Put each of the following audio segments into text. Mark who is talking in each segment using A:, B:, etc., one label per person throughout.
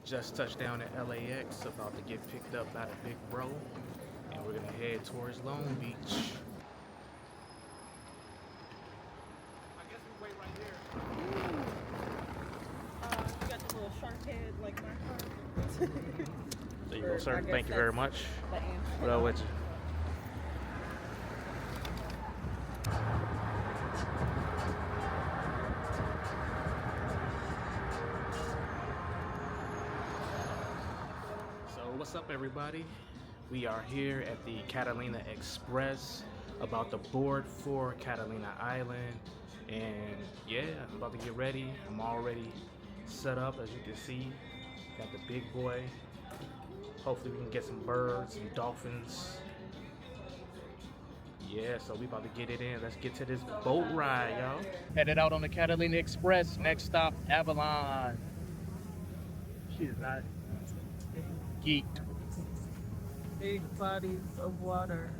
A: Just touched down at LAX, about to get picked up by the big bro, and we're gonna head towards Long Beach.
B: I guess we wait right here.
C: You got the little shark head like my car.
A: There you go, sir. Thank you very much.
C: The answer.
A: What up with you? So what's up, everybody? We are here at the Catalina Express, about to board for Catalina Island, and yeah, I'm about to get ready. I'm already set up, as you can see. Got the big boy. Hopefully we can get some birds, some dolphins. Yeah, so we about to get it in. Let's get to this boat ride, y'all. Headed out on the Catalina Express. Next stop, Avalon. She's not geeked.
C: Big bodies of water.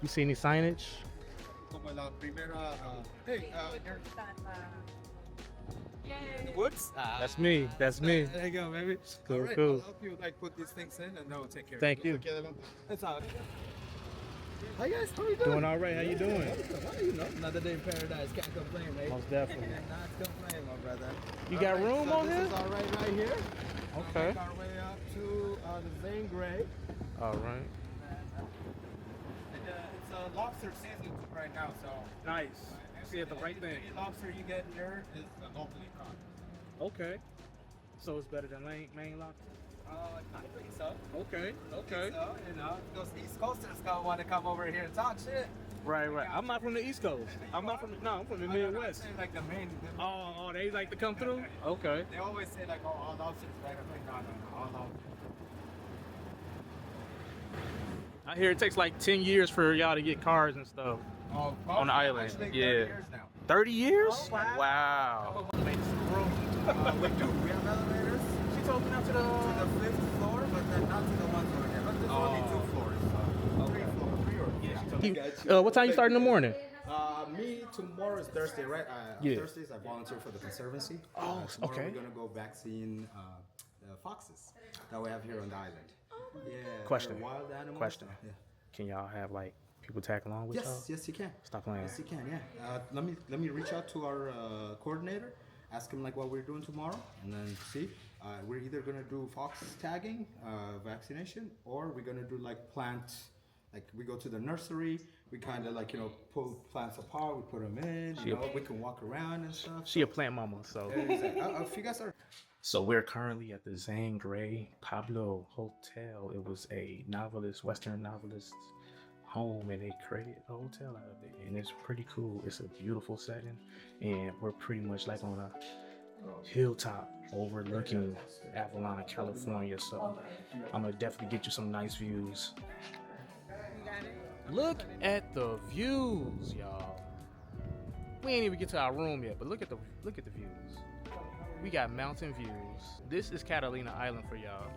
A: You see any signage?
B: Como la primera, hey, here.
C: Yay.
B: Woods?
A: That's me. That's me.
B: There you go, baby.
A: Cool,
B: All right,
A: cool.
B: I'll help you like put these things in and they'll take care
A: Thank
B: of
A: you.
B: it. It's all. Hi guys, how are you doing?
A: Doing all right. How you doing?
B: Well, you know, another day in paradise. Can't complain, mate.
A: Most definitely.
B: Cannot complain, my brother.
A: You got room
B: so
A: on
B: this
A: here?
B: is all right here.
A: Okay.
B: Make our way up to the Zane Grey.
A: All right.
B: It's a lobster season right now, so.
A: Nice. See it the right thing.
B: Any lobster you get here is locally caught.
A: Okay. So it's better than main lobster?
B: I think so.
A: Okay. Okay.
B: So, you know, those East Coasters gonna want to come over here and talk shit.
A: Right, right. I'm not from the East Coast. I'm from the Midwest.
B: Say like the main.
A: Oh, they like to come through? Okay.
B: They always say like, oh, all lobsters right. I'm like, no, all lobsters.
A: I hear it takes like 10 years for y'all to get cars and stuff
B: Oh,
A: on the island.
B: actually, 30
A: Yeah.
B: years now.
A: 30 years?
B: Oh, wow.
A: Wow.
B: We do. We have elevators
A: She told me not to
B: to the 5th floor, but then not to the one floor here. But there's only 2 floors. So 3 or 4.
A: What time you start in the morning?
D: Me tomorrow is Thursday, right?
A: Yeah.
D: Thursdays I volunteer for the Conservancy.
A: Oh,
D: tomorrow
A: okay.
D: We're gonna go vaccine foxes that we have here on the island. Yeah.
A: Question.
D: they're wild animals.
A: Question.
D: Yeah.
A: Can y'all have like people tag along with y'all?
D: Yes, yes, you can.
A: Stop playing.
D: Yes, you can. Yeah. Let me reach out to our coordinator, ask him like what we're doing tomorrow, and then see. We're either gonna do fox tagging, vaccination, or we're gonna do like plant. Like we go to the nursery, we kind of like pull plants apart, we put them in. We can walk around and stuff.
A: She a plant mama, so.
D: If you guys are.
A: So we're currently at the Zane Grey Pueblo Hotel. It was a novelist, Western novelist's home, and they created a hotel out of it. And it's pretty cool. It's a beautiful setting, and we're pretty much like on a hilltop overlooking Avalon, California. So I'm gonna definitely get you some nice views. Look at the views, y'all. We ain't even get to our room yet, but look at the views. We got mountain views. This is Catalina Island for y'all.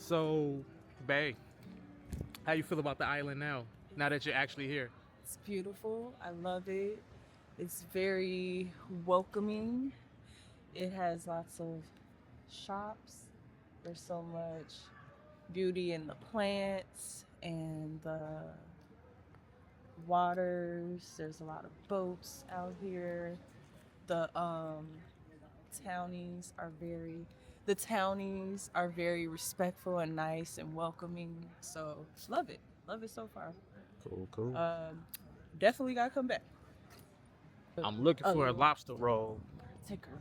A: So, babe, how you feel about the island now? Now that you're actually here?
C: It's beautiful. I love it. It's very welcoming. It has lots of shops. There's so much beauty in the plants and the waters. There's a lot of boats out here. The townies are very respectful and nice and welcoming. So love it. Love it so far.
A: Cool.
C: Definitely gotta come back.
A: I'm looking for a lobster roll.
C: Take her.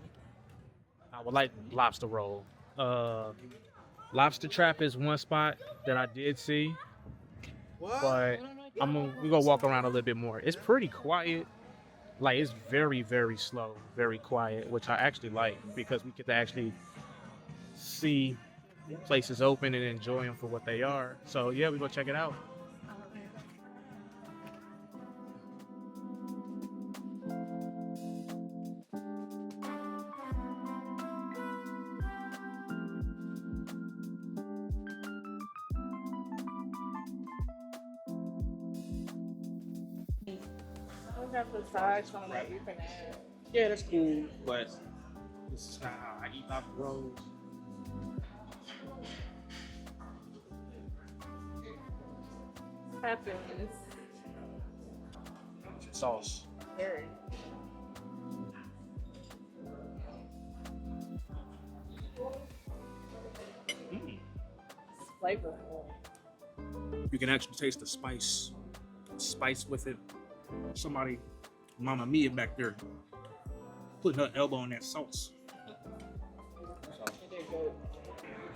A: I would like lobster roll. Lobster Trap is one spot that I did see, but we gonna walk around a little bit more. It's pretty quiet. Like, it's very, very slow, very quiet, which I actually like because we get to actually see places open and enjoy them for what they are. So yeah, we go check it out.
C: I got the sides on that you can add.
A: Yeah, that's cool, but this is not how I eat lobster rolls.
C: Happens.
A: Sauce.
C: Very. It's flavorful.
A: You can actually taste the spice with it. Somebody, Mama Mia back there, putting her elbow on that sauce.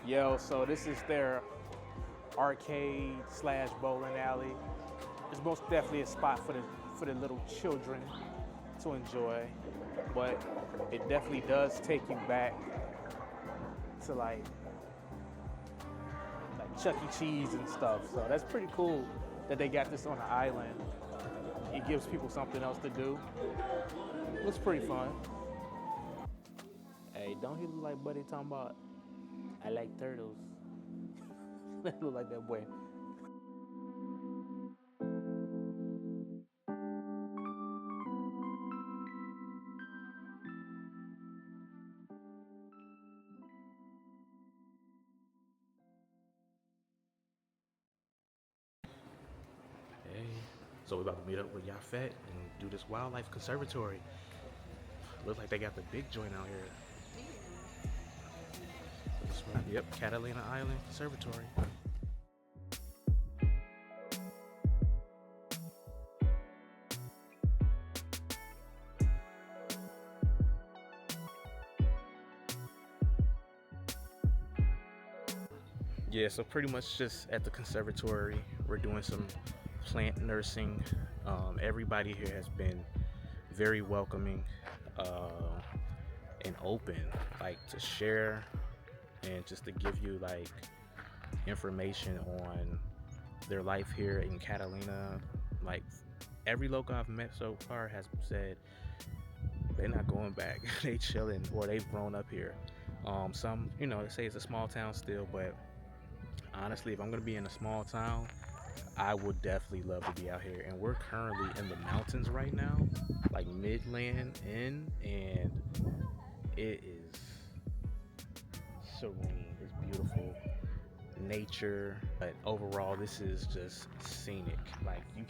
A: Yo, so this is their arcade / bowling alley. It's most definitely a spot for the little children to enjoy, but it definitely does take you back to like Chuck E. Cheese and stuff. So that's pretty cool that they got this on the island. It gives people something else to do. Looks pretty fun. Hey, don't he look like Buddy talking about, I like turtles? Look like that boy. Hey, so we're about to meet up with Yafet and do this wildlife conservatory. Looks like they got the big joint out here. This one, yep, Catalina Island Conservatory. Yeah, so pretty much just at the conservatory, we're doing some plant nursing. Everybody here has been very welcoming and open, like to share and just to give you like information on their life here in Catalina. Like, every local I've met so far has said they're not going back. They chilling, or they've grown up here. Some, they say it's a small town still, but honestly, if I'm gonna be in a small town, I would definitely love to be out here. And we're currently in the mountains right now, like Midland Inn, and it is serene. It's beautiful nature, but overall this is just scenic. Like, you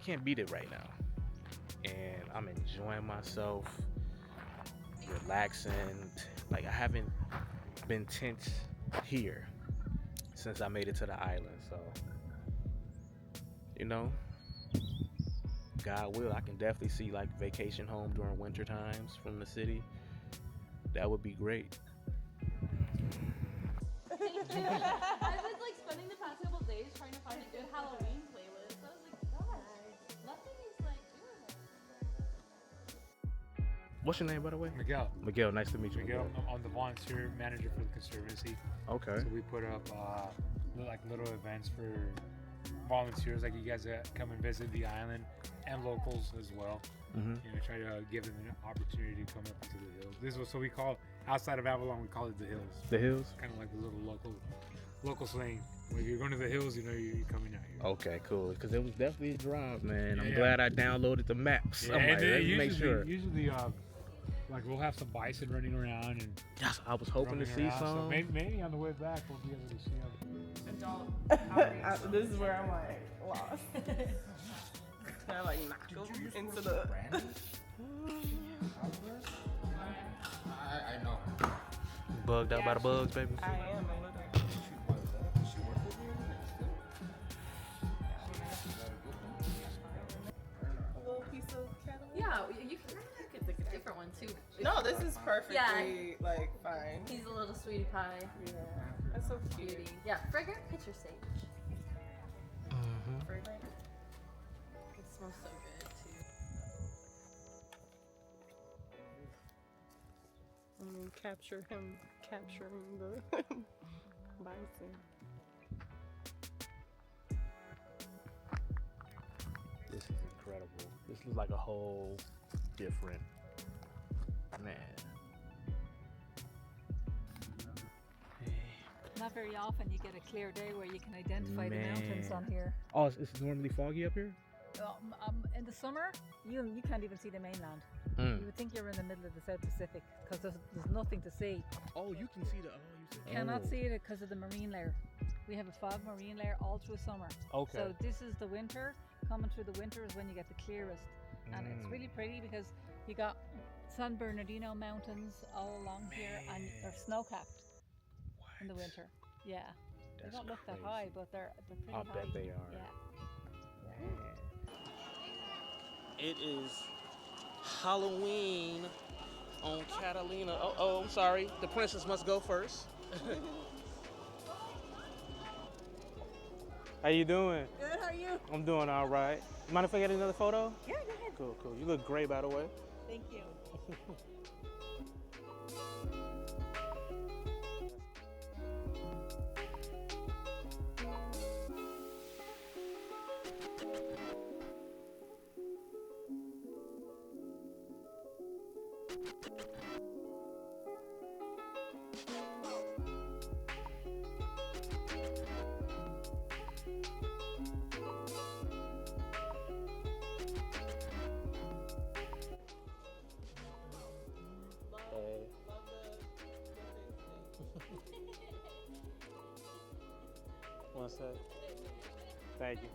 A: can't beat it right now. And I'm enjoying myself, relaxing. Like, I haven't been tense here since I made it to the island. So, God will, I can definitely see like vacation home during winter times from the city. That would be great.
E: I was like spending the past couple days trying to find a good Halloween playlist. I was like, gosh, nothing is like good.
A: What's your name, by the way?
F: Miguel.
A: Miguel, nice to meet you.
F: Miguel, I'm the volunteer manager for the Conservancy.
A: Okay.
F: So we put up like little events for volunteers, like you guys that come and visit the island, and locals as well.
A: Mm-hmm.
F: Try to give them an opportunity to come up into the hills. This is so we call outside of Avalon, we call it the hills.
A: The hills?
F: Kind of like the little local slang. When you're going to the hills, you know you're coming out here.
A: Okay, cool. Because it was definitely a drive, man. I'm
F: Yeah.
A: glad I downloaded the maps.
F: Yeah,
A: I'm
F: and
A: like,
F: then
A: let me make sure.
F: Usually, like we'll have some bison running around and.
A: Yes, I was hoping to
F: roaming
A: see
F: around, so
A: some.
F: maybe on the way back we'll be able to see them.
C: Adult. This is where I'm like lost. Can I like knock them into the?
D: I know.
A: Bugged out by the bugs, baby.
C: I am a little. A little piece of Catalina.
E: Yeah, you could pick a different one too.
C: No, this is perfectly like fine.
E: He's a little sweetie pie.
C: Yeah, that's so cute.
E: Beauty. Yeah, fragrant picture sage.
A: Mm-hmm.
E: Fragrant. It smells so good too.
C: And then capturing the bison.
A: This is incredible. This is like a whole different man.
G: Not very often you get a clear day where you can identify the mountains
A: Man.
G: on here.
A: Oh, it's normally foggy up here?
G: In the summer, you can't even see the mainland.
A: Mm.
G: You would think you're in the middle of the South Pacific because there's nothing to see.
A: Oh, you can see the. Oh, you said.
G: Cannot see it because of the marine layer. We have a fog marine layer all through summer.
A: Okay.
G: So this is the winter. Coming through the winter is when you get the clearest. And it's really pretty because you got San Bernardino mountains all along here and they're snow-capped in the winter. Yeah. They don't look that high, but they're pretty high.
A: I bet they are.
G: Yeah.
H: It is Halloween on Catalina. Oh, I'm sorry. The princess must go first.
I: How you doing?
G: Good, how are you?
I: I'm doing all right. Mind if I get another photo?
G: Yeah, go ahead.
I: Cool. You look great, by the way.
G: Thank you.
I: One sec. Thank you.